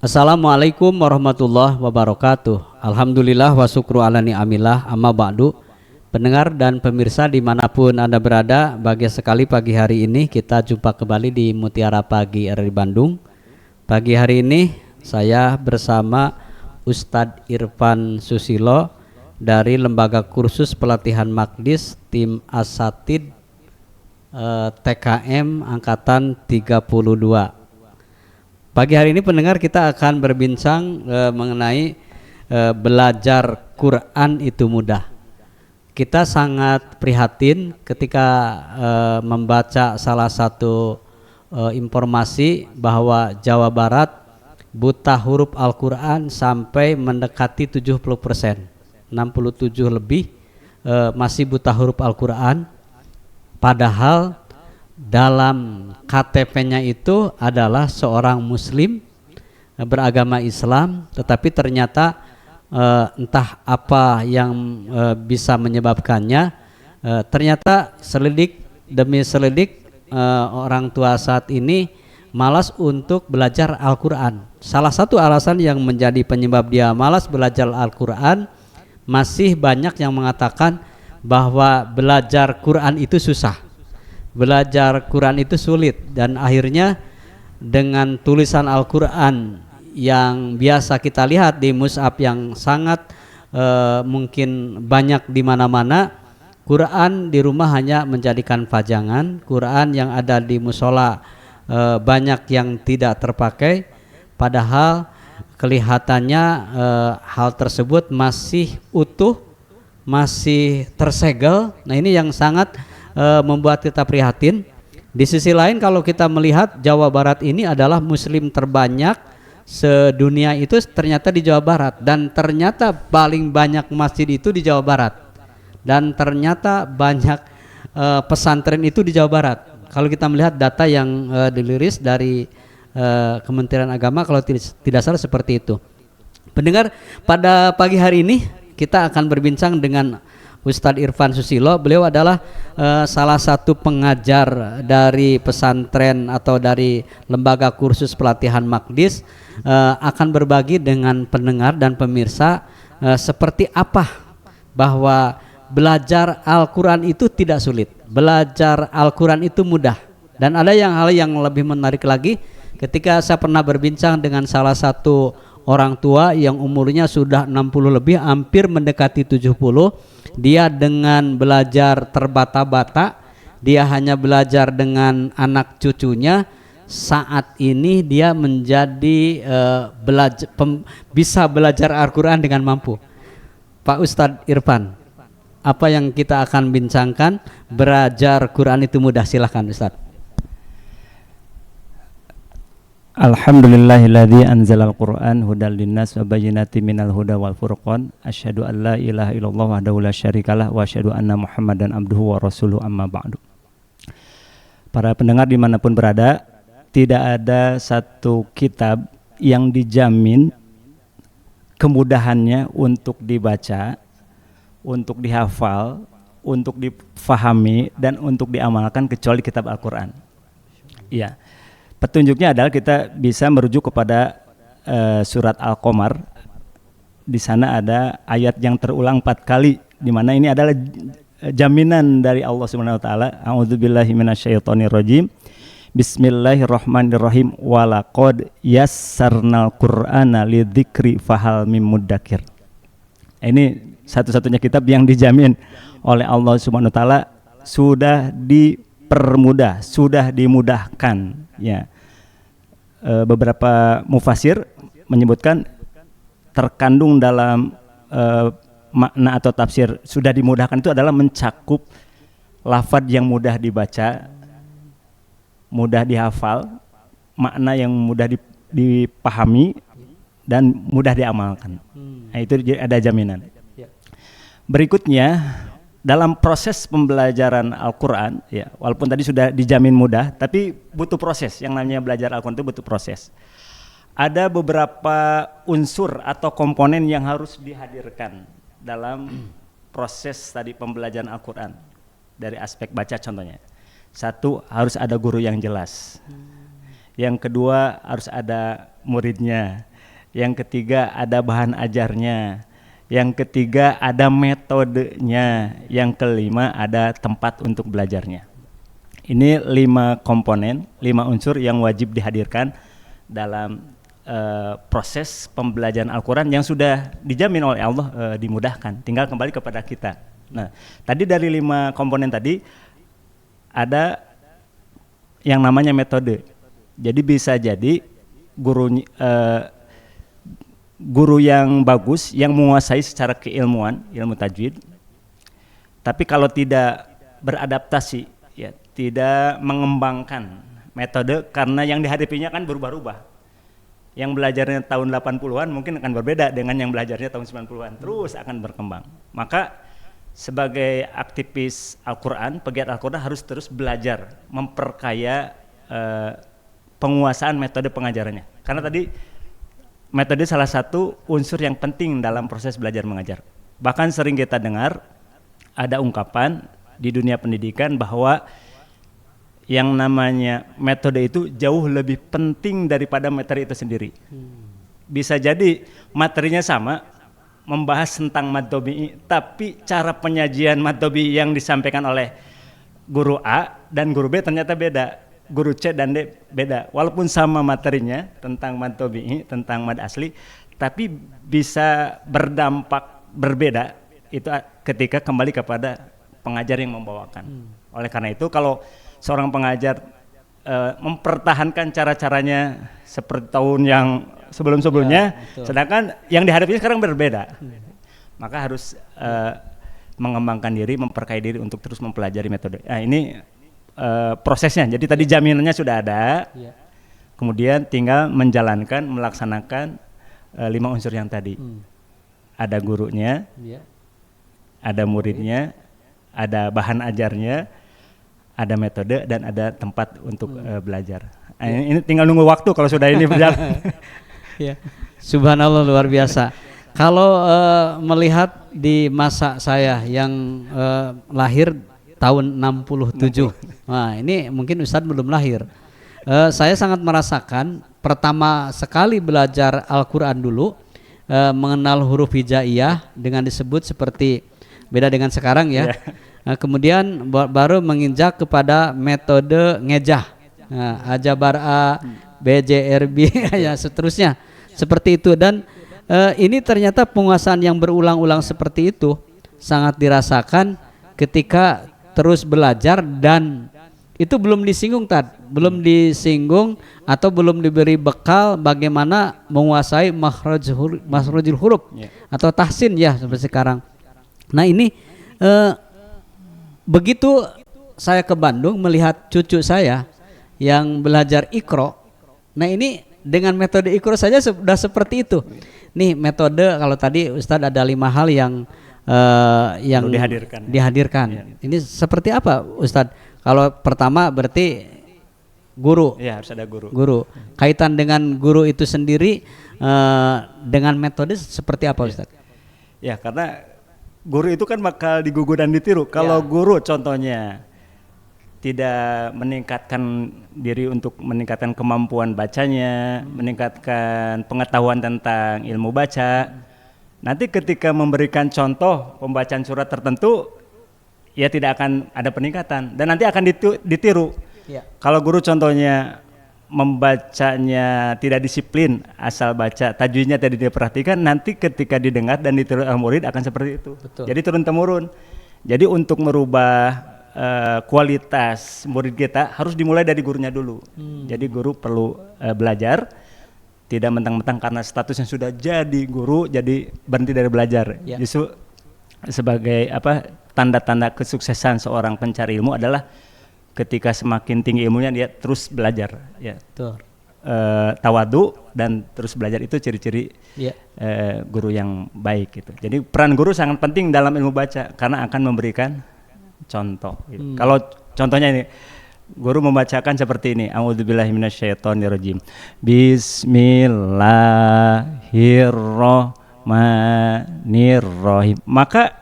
Assalamualaikum warahmatullahi wabarakatuh. Alhamdulillah wa syukru ala ni'amillah, amma ba'du. Pendengar dan pemirsa dimanapun Anda berada, bahagia sekali pagi hari ini kita jumpa kembali di Mutiara Pagi RRI Bandung. Pagi hari ini saya bersama Ustadz Irfan Susilo dari Lembaga Kursus Pelatihan Maqdis Tim Asatid TKM Angkatan 32. Pagi hari ini pendengar kita akan berbincang mengenai belajar Quran itu mudah. Kita sangat prihatin ketika membaca salah satu informasi bahwa Jawa Barat buta huruf Al-Quran sampai mendekati 70%, 67 lebih masih buta huruf Al-Quran, padahal dalam KTP-nya itu adalah seorang muslim beragama Islam, tetapi ternyata entah apa yang bisa menyebabkannya, ternyata selidik demi selidik orang tua saat ini malas untuk belajar Al-Quran. Salah satu alasan yang menjadi penyebab dia malas belajar Al-Quran, masih banyak yang mengatakan bahwa belajar Quran itu susah, belajar Quran itu sulit, dan akhirnya dengan tulisan Al-Quran yang biasa kita lihat di mushaf yang sangat mungkin banyak di mana-mana, Quran di rumah hanya menjadikan pajangan. Quran yang ada di musola banyak yang tidak terpakai, padahal kelihatannya hal tersebut masih utuh, masih tersegel. Nah, ini yang sangat membuat kita prihatin. Di sisi lain, kalau kita melihat Jawa Barat ini adalah muslim terbanyak sedunia, itu ternyata di Jawa Barat, dan ternyata paling banyak masjid itu di Jawa Barat, dan ternyata banyak pesantren itu di Jawa Barat. Kalau kita melihat data yang dirilis dari Kementerian Agama, kalau tidak salah seperti itu. Pendengar, pada pagi hari ini kita akan berbincang dengan Ustadz Irfan Susilo. Beliau adalah salah satu pengajar dari pesantren atau dari Lembaga Kursus Pelatihan Maqdis, akan berbagi dengan pendengar dan pemirsa seperti apa bahwa belajar Al-Quran itu tidak sulit, belajar Al-Quran itu mudah. Dan ada hal yang lebih menarik lagi, ketika saya pernah berbincang dengan salah satu orang tua yang umurnya sudah 60 lebih, hampir mendekati 70. Dia dengan belajar terbata-bata, dia hanya belajar dengan anak cucunya. Saat ini dia menjadi bisa belajar Al-Quran dengan mampu. Pak Ustadz Irfan, apa yang kita akan bincangkan, belajar Quran itu mudah? Silahkan Ustadz. Alhamdulillahilladzi anzalal Qur'an hudal linnas wa bayyinatin minal huda wal furqan. Asyhadu an la ilaha illallah wahdahu la syarikalah wa asyhadu anna Muhammadan abduhu wa rasuluhu, amma ba'du. Para pendengar dimanapun berada, tidak ada satu kitab yang dijamin kemudahannya untuk dibaca, untuk dihafal, untuk difahami, dan untuk diamalkan kecuali kitab Al-Quran. Iya. Petunjuknya adalah kita bisa merujuk kepada surat Al-Qamar. Di sana ada ayat yang terulang 4 kali, di mana ini adalah jaminan dari Allah Subhanahu wa taala. A'udzubillahi minasyaitonirrajim. Bismillahirrahmanirrahim. Walaqad yassarnal Qur'ana lidzikri fahal mim muddakir. Ini satu-satunya kitab yang dijamin oleh Allah Subhanahu wa taala sudah dipermudah, sudah dimudahkan, ya. Beberapa mufasir menyebutkan terkandung dalam makna atau tafsir sudah dimudahkan itu adalah mencakup lafaz yang mudah dibaca, mudah dihafal, makna yang mudah dipahami, dan mudah diamalkan. Nah, itu ada jaminan. Berikutnya, dalam proses pembelajaran Al-Quran, ya, walaupun tadi sudah dijamin mudah, tapi butuh proses. Yang namanya belajar Al-Quran itu butuh proses. Ada beberapa unsur atau komponen yang harus dihadirkan dalam proses tadi pembelajaran Al-Quran. Dari aspek baca contohnya. Satu, harus ada guru yang jelas. Yang kedua, harus ada muridnya. yang ketiga ada bahan ajarnya, yang ketiga ada metodenya, yang kelima ada tempat untuk belajarnya. Ini 5 komponen, 5 unsur yang wajib dihadirkan dalam proses pembelajaran Al-Quran yang sudah dijamin oleh Allah dimudahkan, tinggal kembali kepada kita. Nah, tadi dari 5 komponen tadi ada yang namanya metode. Jadi bisa jadi guru yang bagus, yang menguasai secara keilmuan, ilmu tajwid, tapi kalau tidak beradaptasi, ya tidak mengembangkan metode, karena yang dihadapinya kan berubah-ubah. Yang belajarnya tahun 80-an mungkin akan berbeda dengan yang belajarnya tahun 90-an, terus akan berkembang. Maka sebagai aktivis Al-Quran, pegiat Al-Quran harus terus belajar, memperkaya penguasaan metode pengajarannya. Karena tadi metode salah satu unsur yang penting dalam proses belajar mengajar. Bahkan sering kita dengar ada ungkapan di dunia pendidikan bahwa yang namanya metode itu jauh lebih penting daripada materi itu sendiri. Bisa jadi materinya sama, membahas tentang mad tabi'i, tapi cara penyajian mad tabi'i yang disampaikan oleh guru A dan guru B ternyata beda, guru C dan D beda. Walaupun sama materinya tentang mad tabi'i, tentang mad asli, tapi bisa berdampak berbeda itu ketika kembali kepada pengajar yang membawakan. Oleh karena itu kalau seorang pengajar mempertahankan cara-caranya seperti tahun yang sebelum-sebelumnya, sedangkan yang dihadapi sekarang berbeda, maka harus mengembangkan diri, memperkaya diri untuk terus mempelajari metode. Nah ini prosesnya. Jadi tadi jaminannya sudah ada, kemudian tinggal menjalankan, melaksanakan 5 unsur yang tadi. Ada gurunya, ada muridnya, ada bahan ajarnya, ada metode, dan ada tempat untuk belajar. Ini tinggal nunggu waktu kalau sudah ini berjalan. Ya. Subhanallah, luar biasa. Kalau melihat di masa saya yang lahir tahun 67, nah ini mungkin Ustadz belum lahir. Saya sangat merasakan pertama sekali belajar Al-Quran dulu, mengenal huruf hijaiyah dengan disebut seperti beda dengan sekarang ya. Nah, kemudian baru menginjak kepada metode ngejah, ajabar A, BJRB, ya seterusnya seperti itu. Dan ini ternyata penguasaan yang berulang-ulang seperti itu sangat dirasakan ketika terus belajar, dan itu belum disinggung belum disinggung atau belum diberi bekal bagaimana menguasai makhrajul huruf atau tahsin ya seperti sekarang. Nah ini begitu saya ke Bandung melihat cucu saya yang belajar Iqra. Nah ini dengan metode Iqra saja sudah seperti itu. Nih metode, kalau tadi Ustadz ada 5 hal yang dihadirkan. Ya. Ini seperti apa Ustadz? Kalau pertama berarti guru. Ya, harus ada guru. Kaitan dengan guru itu sendiri dengan metode seperti apa Ustadz? Ya, karena guru itu kan bakal digugu dan ditiru. Kalau guru contohnya tidak meningkatkan diri untuk meningkatkan kemampuan bacanya, meningkatkan pengetahuan tentang ilmu baca, nanti ketika memberikan contoh pembacaan surat tertentu, ya tidak akan ada peningkatan dan nanti akan ditiru. Kalau guru contohnya membacanya tidak disiplin, asal baca, tajwidnya tidak diperhatikan, nanti ketika didengar dan ditiru oleh murid akan seperti itu. Betul. Jadi turun temurun. Jadi untuk merubah kualitas murid kita harus dimulai dari gurunya dulu. Jadi guru perlu belajar, tidak mentang-mentang karena statusnya sudah jadi guru jadi berhenti dari belajar. Justru sebagai tanda-tanda kesuksesan seorang pencari ilmu adalah ketika semakin tinggi ilmunya dia terus belajar, tawadu dan terus belajar, itu ciri-ciri guru yang baik gitu. Jadi peran guru sangat penting dalam ilmu baca karena akan memberikan contoh. Gitu. Kalau contohnya ini, guru membacakan seperti ini, A'udzubillahi minasyaitonirrajim, Bismillahirrahmanirrahim. Maka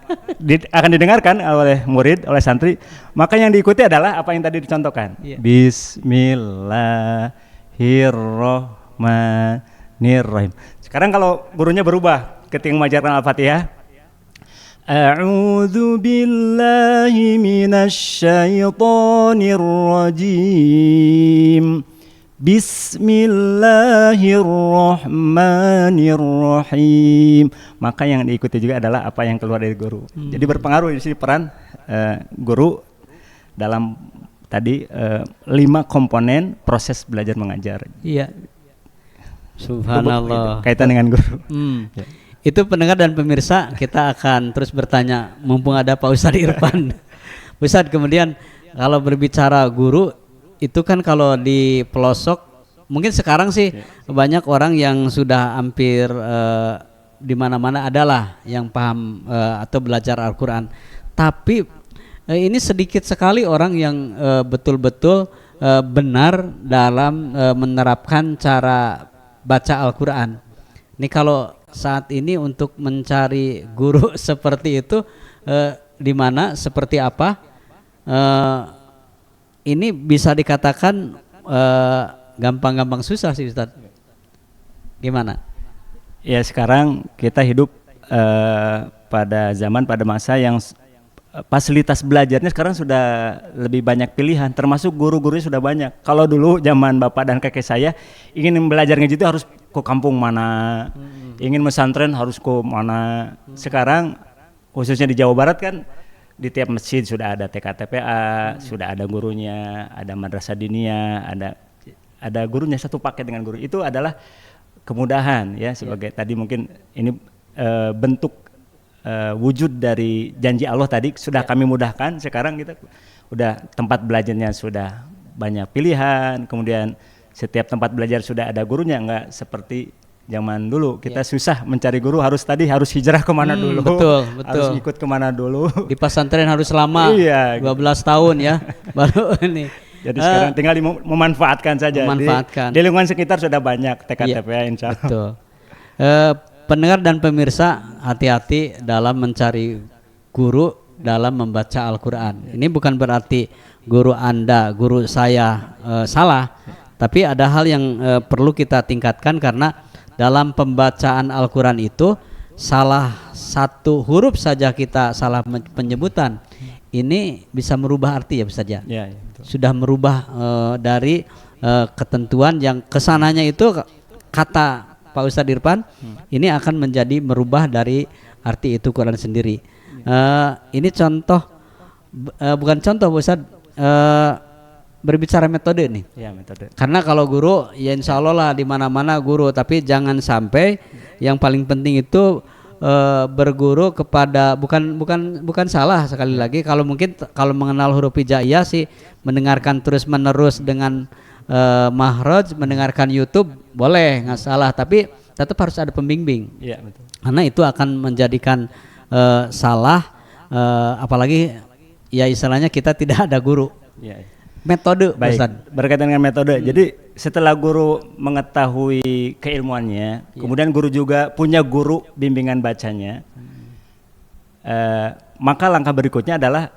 akan didengarkan oleh murid, oleh santri. Maka yang diikuti adalah apa yang tadi dicontohkan. Bismillahirrahmanirrahim. Bismillahirrahmanirrahim. Sekarang kalau gurunya berubah ketika mengajarkan Al-Fatihah, A'udzu billahi minasyaitonir rajim. Bismillahirrahmanirrahim. Maka yang diikuti juga adalah apa yang keluar dari guru. Jadi berpengaruh di sini peran guru dalam tadi 5 komponen proses belajar mengajar. Iya. Subhanallah. Kaitan dengan guru. Ya. Itu pendengar dan pemirsa, kita akan terus bertanya mumpung ada Pak Ustadz Irfan. Ustadz, kemudian kalau berbicara guru itu kan kalau di pelosok mungkin sekarang sih banyak orang yang sudah hampir di mana-mana adalah yang paham atau belajar Al-Qur'an. Tapi ini sedikit sekali orang yang betul-betul benar dalam menerapkan cara baca Al-Qur'an. Ini kalau saat ini untuk mencari guru seperti itu di mana, seperti apa? Ini bisa dikatakan gampang-gampang susah sih Ustadz. Gimana? Ya sekarang kita hidup pada masa yang fasilitas belajarnya sekarang sudah lebih banyak pilihan, termasuk guru-gurunya sudah banyak. Kalau dulu zaman bapak dan kakek saya ingin belajar ngaji itu harus ke kampung mana, ingin pesantren harus ke mana. Sekarang khususnya di Jawa Barat kan di tiap masjid sudah ada TKTPA, sudah ada gurunya, ada madrasah diniyah, ada gurunya, satu paket dengan guru. Itu adalah kemudahan ya, sebagai tadi mungkin ini bentuk wujud dari janji Allah tadi sudah kami mudahkan. Sekarang kita udah tempat belajarnya sudah banyak pilihan, kemudian setiap tempat belajar sudah ada gurunya, enggak seperti zaman dulu kita susah mencari guru, harus hijrah kemana dulu, betul. harus ikut kemana dulu, di pesantren harus lama, 12 tahun ya baru ini. Jadi sekarang tinggal memanfaatkan saja. Di lingkungan sekitar sudah banyak TKTP ya, insya Allah. Betul. Pendengar dan pemirsa, hati-hati dalam mencari guru dalam membaca Al-Quran. Ini bukan berarti guru Anda, guru saya salah, tapi ada hal yang perlu kita tingkatkan, karena dalam pembacaan Al-Quran itu salah satu huruf saja kita salah penyebutan, ini bisa merubah arti ya Ustaz ya. Sudah merubah dari ketentuan yang kesananya itu kata Pak Ustadz Irfan, ini akan menjadi merubah dari arti itu Quran sendiri. Ini contoh, bukan contoh Pak Ustadz, berbicara metode nih. Ya, metode. Karena kalau guru ya insya Allah lah di mana-mana guru, tapi jangan sampai yang paling penting itu berguru kepada bukan salah sekali lagi. Kalau mungkin kalau mengenal huruf hijaiyah sih mendengarkan terus menerus dengan mahraj, mendengarkan YouTube boleh, nggak salah, tapi tetap harus ada pembimbing. Iya, betul. Karena itu akan menjadikan salah, apalagi ya istilahnya kita tidak ada guru. Ya. Metode. Baik, Ustaz, berkaitan dengan metode. Jadi setelah guru mengetahui keilmuannya, kemudian guru juga punya guru bimbingan bacanya, maka langkah berikutnya adalah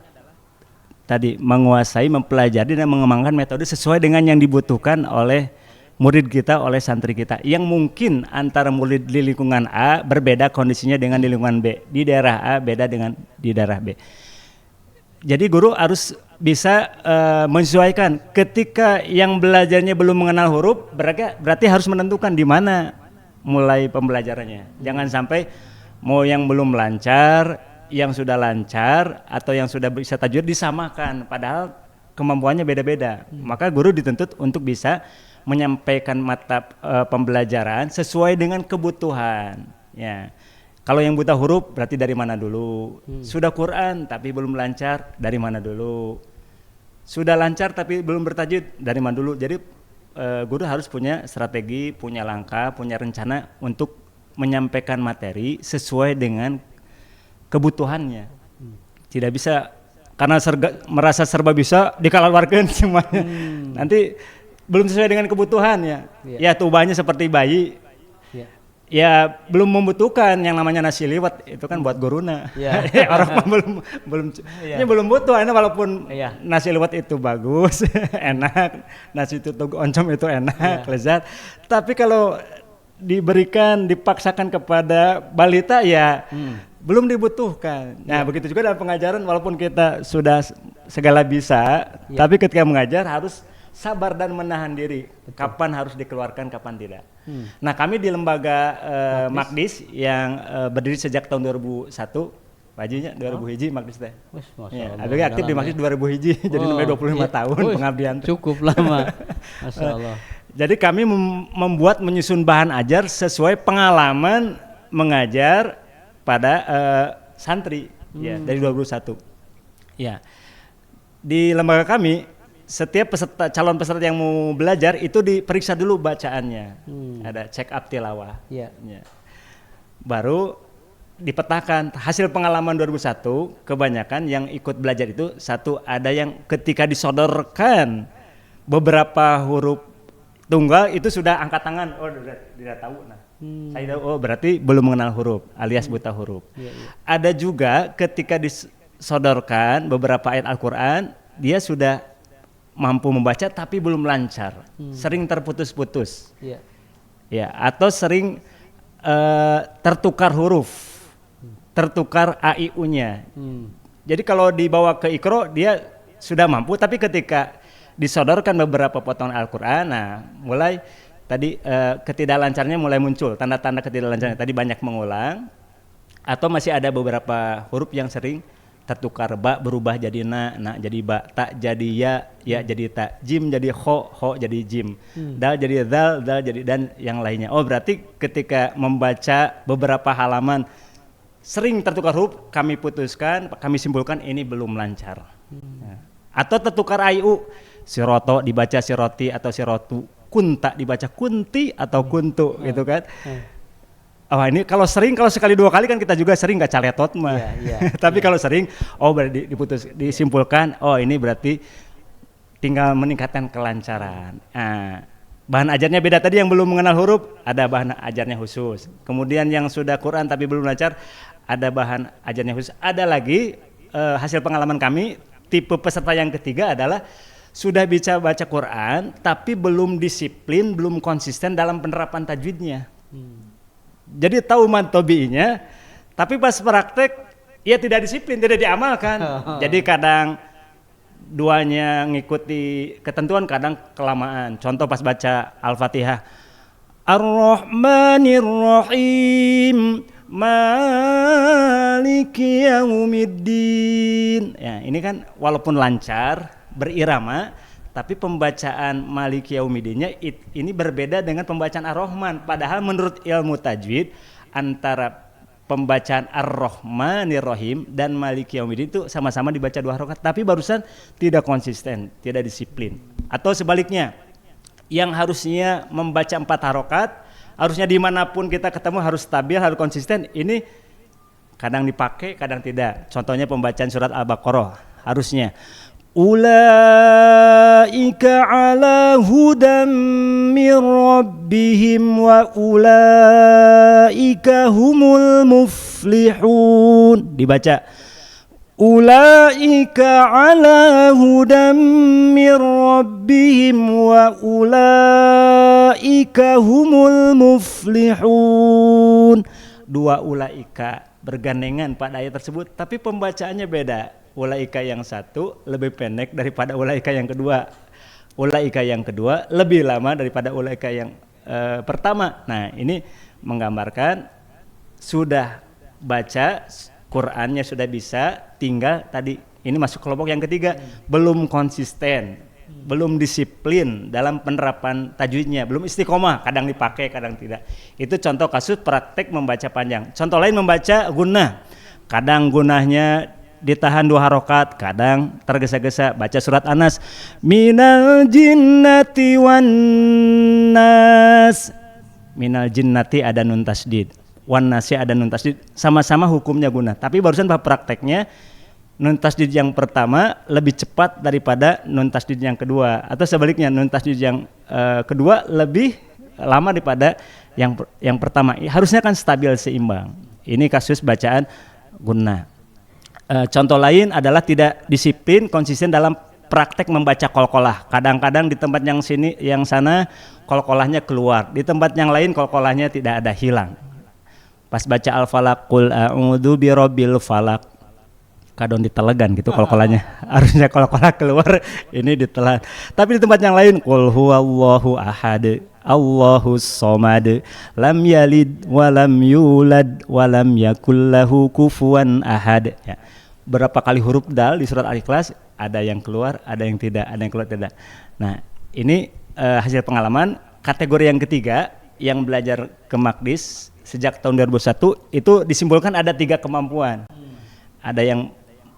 tadi menguasai, mempelajari dan mengembangkan metode sesuai dengan yang dibutuhkan oleh murid kita, oleh santri kita, yang mungkin antara murid di lingkungan A berbeda kondisinya dengan di lingkungan B, di daerah A beda dengan di daerah B. Jadi guru harus bisa menyesuaikan. Ketika yang belajarnya belum mengenal huruf, berarti harus menentukan di mana mulai pembelajarannya. Jangan sampai mau yang belum lancar, yang sudah lancar, atau yang sudah bisa tajwid disamakan, padahal kemampuannya beda-beda. Maka guru dituntut untuk bisa menyampaikan mata pembelajaran sesuai dengan kebutuhan. Ya. Kalau yang buta huruf berarti dari mana dulu? Sudah Quran tapi belum lancar, dari mana dulu? Sudah lancar tapi belum bertajwid, dari mana dulu? Jadi guru harus punya strategi, punya langkah, punya rencana untuk menyampaikan materi sesuai dengan kebutuhannya. Tidak bisa karena merasa serba bisa dikeluarkan semuanya. Nanti belum sesuai dengan kebutuhannya. Ya tubahnya seperti bayi. Ya belum membutuhkan yang namanya nasi liwet, itu kan buat guruna. Orang belum butuh. Ini walaupun nasi liwet itu bagus, enak, nasi tutuk oncom itu enak, lezat. Tapi kalau diberikan, dipaksakan kepada balita ya belum dibutuhkan. Nah, begitu juga dalam pengajaran, walaupun kita sudah segala bisa, tapi ketika mengajar harus sabar dan menahan diri. Kapan harus dikeluarkan, kapan tidak. Nah, kami di lembaga Magdis yang berdiri sejak tahun 2001, Pajinya 2000 hiji Magdis teh. Ya, abg aktif di Magdis 2000 hiji, jadi sampai 25 tahun pengabdian. Cukup lama. Masya Allah. Jadi kami membuat menyusun bahan ajar sesuai pengalaman mengajar pada santri ya dari 2001. Ya. Di lembaga kami setiap calon peserta yang mau belajar itu diperiksa dulu bacaannya. Ada check up tilawah. Ya. Baru dipetakan hasil pengalaman 2001, kebanyakan yang ikut belajar itu satu ada yang ketika disodorkan beberapa huruf tunggal itu sudah angkat tangan, oh tidak tahu. Nah, saya tahu, oh berarti belum mengenal huruf, alias buta huruf. Ada juga ketika disodorkan beberapa ayat Al-Quran, dia sudah mampu membaca tapi belum lancar, sering terputus-putus, ya, atau sering tertukar huruf, tertukar AIU-nya. Jadi kalau dibawa ke Iqra dia sudah mampu, tapi ketika disodorkan beberapa potongan Al-Quran, nah mulai tadi ketidaklancarnya mulai muncul, tanda-tanda ketidaklancarnya tadi banyak mengulang, atau masih ada beberapa huruf yang sering tertukar, ba berubah jadi na jadi ba, ta jadi ya jadi ta, jim jadi ho jadi jim, dal jadi dal jadi dan yang lainnya. Oh berarti ketika membaca beberapa halaman sering tertukar huruf, kami putuskan, kami simpulkan ini belum lancar. Atau tertukar AIU, siroto dibaca siroti atau sirotu, kunta dibaca kunti atau kuntu gitu kan. Oh ini kalau sekali dua kali kan kita juga sering nggak caletot mah. Tapi kalau sering, oh berarti disimpulkan, oh ini berarti tinggal meningkatkan kelancaran. Nah, bahan ajarnya beda, tadi yang belum mengenal huruf ada bahan ajarnya khusus. Kemudian yang sudah Quran tapi belum lancar ada bahan ajarnya khusus. Ada lagi hasil pengalaman kami, tipe peserta yang ketiga adalah sudah bisa baca Quran tapi belum disiplin, belum konsisten dalam penerapan tajwidnya. Jadi tahu mantobi'inya, tapi pas praktek ya tidak disiplin, tidak diamalkan. Jadi kadang duanya ngikuti ketentuan, kadang kelamaan. Contoh pas baca Al-Fatihah, Ar-Rahmanir Rahim, Maliki Yaumiddin. Ya, ini kan walaupun lancar, berirama, tapi pembacaan Maliki Yaumiddinnya ini berbeda dengan pembacaan Ar-Rahman. Padahal menurut ilmu tajwid antara pembacaan Ar-Rahmanir Rahim dan Maliki Yaumiddin itu sama-sama dibaca 2 harokat, tapi barusan tidak konsisten, tidak disiplin. Atau sebaliknya, yang harusnya membaca 4 harokat, harusnya dimanapun kita ketemu harus stabil, harus konsisten, ini kadang dipakai, kadang tidak. Contohnya pembacaan surat Al-Baqarah, harusnya Ulaika ala hudam min rabbihim wa ulaika humul muflihun. Dibaca Ulaika ala hudam min rabbihim wa ulaika humul muflihun. 2 ulaika bergandengan pada ayat tersebut, tapi pembacaannya beda. Ulaika yang satu lebih pendek daripada ulaika yang kedua. Ulaika yang kedua lebih lama daripada ulaika yang pertama. Nah, ini menggambarkan sudah baca Qur'annya sudah bisa, tinggal tadi ini masuk kelompok yang ketiga, belum konsisten, belum disiplin dalam penerapan tajwidnya, belum istiqomah, kadang dipakai, kadang tidak. Itu contoh kasus praktek membaca panjang. Contoh lain membaca gunnah, kadang gunnahnya ditahan 2 harokat, kadang tergesa-gesa. Baca surat Anas, minal jinnati wan nas, minal jinnati ada nun tasdid, wan nasi ada nun tasdid, sama-sama hukumnya gunnah, tapi barusan bab prakteknya nun tasdid yang pertama lebih cepat daripada nun tasdid yang kedua, atau sebaliknya nun tasdid yang kedua lebih lama daripada yang pertama. Harusnya kan stabil, seimbang. Ini kasus bacaan gunnah. Contoh lain adalah tidak disiplin, konsisten dalam praktek membaca qalqalah. Kadang-kadang di tempat yang sini, yang sana qalqalahnya keluar, di tempat yang lain qalqalahnya tidak ada, hilang. Pas baca al-falaq, qul a'udzu birabbil falaq, kadon ditelegan gitu qalqalahnya. Harusnya qalqalah keluar, ini ditelan. Tapi di tempat yang lain, qul huwallahu ahad, Allahus somad, lam yalid walam yulad walam yakullahu kufuwan ahad. Ya. Berapa kali huruf dal di surat Al-Ikhlas, ada yang keluar, ada yang tidak, ada yang keluar tidak. Nah, ini hasil pengalaman. Kategori yang ketiga yang belajar ke Makdis sejak tahun 2001 itu disimpulkan ada 3 kemampuan. Ada yang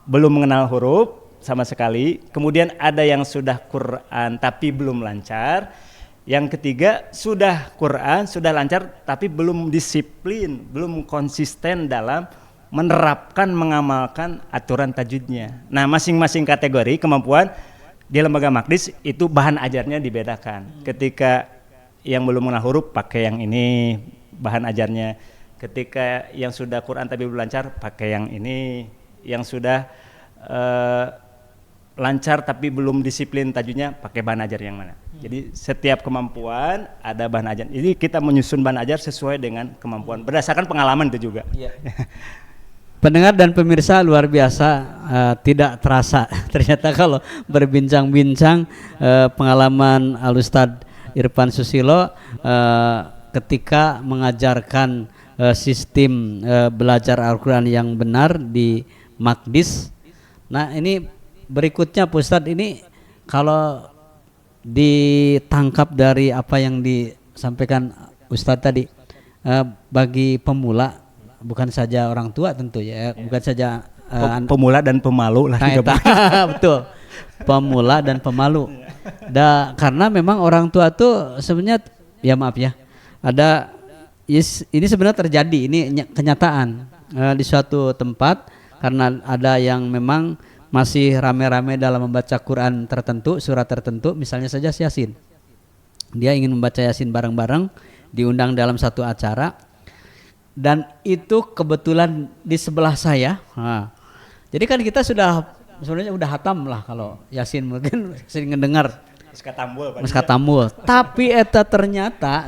belum mengenal huruf sama sekali, kemudian ada yang sudah Quran tapi belum lancar. Yang ketiga sudah Quran, sudah lancar tapi belum disiplin, belum konsisten dalam menerapkan, mengamalkan aturan tajwidnya. Nah, masing-masing kategori kemampuan di lembaga Makdis itu bahan ajarnya dibedakan. Ketika yang belum mengenal huruf pakai yang ini bahan ajarnya. Ketika yang sudah Quran tapi belum lancar pakai yang ini. Yang sudah lancar tapi belum disiplin tajwidnya pakai bahan ajar yang mana. Jadi setiap kemampuan ada bahan ajar. Jadi kita menyusun bahan ajar sesuai dengan kemampuan berdasarkan pengalaman itu juga. Iya. Pendengar dan pemirsa luar biasa, tidak terasa ternyata kalau berbincang-bincang pengalaman Al-Ustadz Irfan Susilo ketika mengajarkan sistem belajar Al-Quran yang benar di Makdis. Nah, ini berikutnya Pak Ustadz, ini kalau ditangkap dari apa yang disampaikan Ustadz tadi, bagi pemula, bukan saja orang tua tentu ya, bukan saja pemula dan pemalu lah. Betul, pemula dan pemalu. Karena memang orang tua tuh sebenarnya, ya maaf ya, ini sebenarnya terjadi, ini kenyataan di suatu tempat, karena ada yang memang masih rame-rame dalam membaca Quran tertentu, surat tertentu, misalnya saja Yasin. Dia ingin membaca Yasin bareng-bareng, diundang dalam satu acara, dan itu kebetulan di sebelah saya. Nah, jadi kan kita sebenarnya udah hatam lah kalau Yasin, mungkin sering ngedengar Muskatambul. Tapi eta ternyata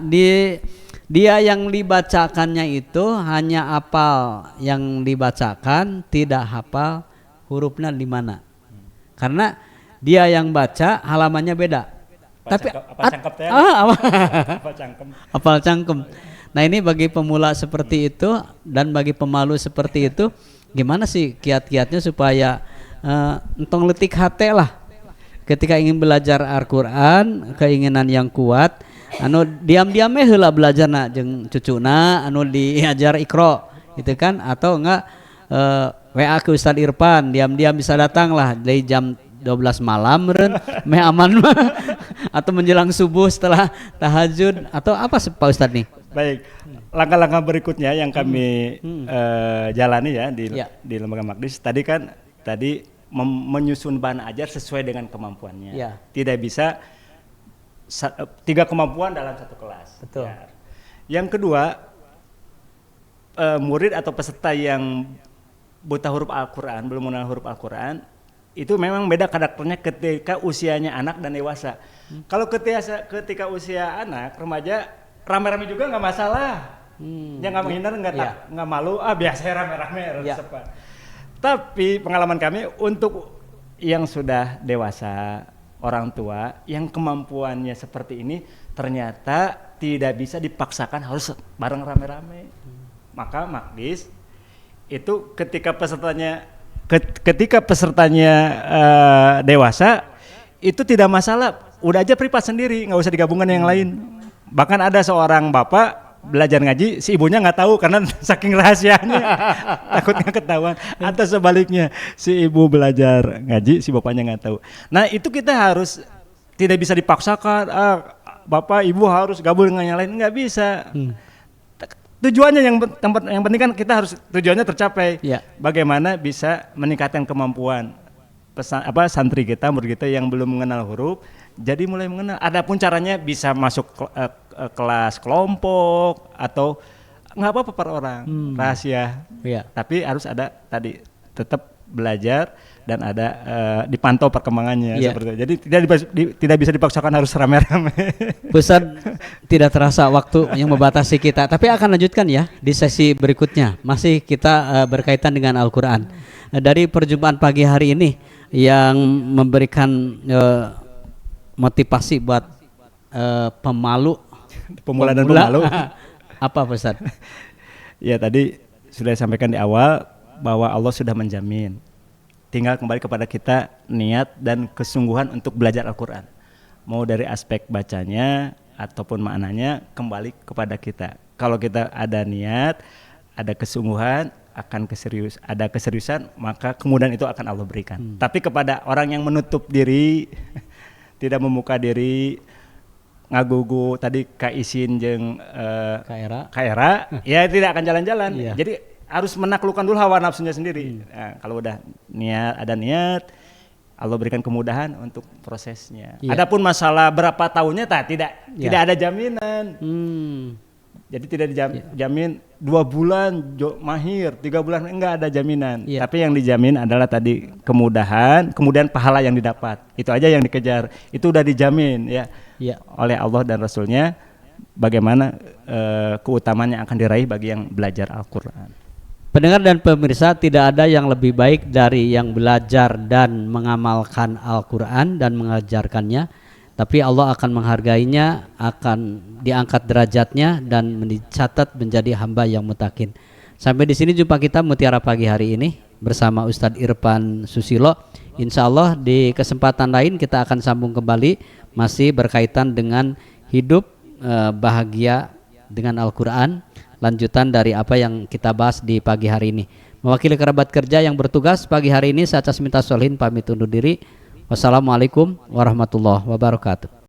dia yang dibacakannya itu hanya hafal yang dibacakan, tidak hafal hurufnya di mana. Karena dia yang baca halamannya beda. Apal cangkem. Nah, ini bagi pemula seperti itu dan bagi pemalu seperti itu, gimana sih kiat-kiatnya supaya entong letik hati lah ketika ingin belajar Al-Quran, keinginan yang kuat, anu diam-diam heula belajarna jeung cucuna anu diajar Iqra gitu kan, atau enggak WA ke Ustadz Irfan, diam-diam bisa datang lah dari jam 12 malam meh aman mah, atau menjelang subuh setelah tahajud, atau apa Pak Ustadz nih? Baik, langkah-langkah berikutnya yang kami jalani ya di lembaga Makdis tadi menyusun bahan ajar sesuai dengan kemampuannya. Ya. Tidak bisa 3 kemampuan dalam satu kelas. Betul. Ya. Yang kedua, murid atau peserta yang buta huruf Al-Quran, belum mengenal huruf Al-Quran, itu memang beda karakternya ketika usianya anak dan dewasa. Kalau ketika usia anak, remaja, rame-rame juga nggak masalah. Yang nggak menghindar, nggak malu, biasa rame-rame. Tapi pengalaman kami untuk yang sudah dewasa, orang tua, yang kemampuannya seperti ini, ternyata tidak bisa dipaksakan harus bareng rame-rame. Maka Makdis itu ketika pesertanya dewasa itu tidak masalah, udah aja privat sendiri, nggak usah digabungkan yang lain. Bahkan ada seorang bapak belajar ngaji, si ibunya nggak tahu karena saking rahasianya, takutnya ketahuan. Atau sebaliknya, si ibu belajar ngaji, si bapaknya nggak tahu. Nah, itu kita harus tidak bisa dipaksakan, bapak ibu harus gabung dengan yang lain, nggak bisa. Tujuannya yang penting kan kita harus tujuannya tercapai. Ya. Bagaimana bisa meningkatkan kemampuan santri kita, murid kita yang belum mengenal huruf, jadi mulai mengenal. Adapun caranya bisa masuk kelas kelompok atau nggak apa-apa per orang, rahasia. Ya. Tapi harus ada tadi tetap belajar dan ada dipantau perkembangannya Iya. seperti itu. Jadi tidak bisa dipaksakan harus rame-rame. Ustaz, tidak terasa waktu yang membatasi kita, tapi akan lanjutkan ya di sesi berikutnya. Masih kita berkaitan dengan Al-Qur'an. Dari perjumpaan pagi hari ini yang memberikan motivasi buat pemalu, Pemula dan pemalu. apa Ustaz? Ya tadi sudah disampaikan di awal bahwa Allah sudah menjamin. Tinggal kembali kepada kita niat dan kesungguhan untuk belajar Al-Quran. Mau dari aspek bacanya ataupun maknanya kembali kepada kita. Kalau kita ada niat, ada kesungguhan, ada keseriusan, maka kemudahan itu akan Allah berikan. Tapi kepada orang yang menutup diri, tidak membuka diri, ngagugu tadi Kaisin jeung Kaera, ya tidak akan jalan-jalan. Iya. Jadi harus menaklukkan dulu hawa nafsunya sendiri. Nah, kalau udah ada niat, Allah berikan kemudahan untuk prosesnya. Iya. Adapun masalah berapa tahunnya tidak ada jaminan. Jadi tidak dijamin 2 bulan mahir, 3 bulan enggak ada jaminan. Iya. Tapi yang dijamin adalah tadi kemudahan, kemudian pahala yang didapat. Itu aja yang dikejar. Itu udah dijamin ya oleh Allah dan Rasulnya. Bagaimana keutamaan yang akan diraih bagi yang belajar Al-Quran. Pendengar dan pemirsa, tidak ada yang lebih baik dari yang belajar dan mengamalkan Al-Quran dan mengajarkannya. Tapi Allah akan menghargainya, akan diangkat derajatnya dan dicatat menjadi hamba yang mutakin. Sampai di sini jumpa kita Mutiara Pagi hari ini bersama Ustadz Irfan Susilo. Insya Allah di kesempatan lain kita akan sambung kembali, masih berkaitan dengan hidup bahagia dengan Al-Quran, lanjutan dari apa yang kita bahas di pagi hari ini. Mewakili kerabat kerja yang bertugas pagi hari ini, saya Casminta Solihin pamit undur diri. Wassalamualaikum warahmatullahi wabarakatuh.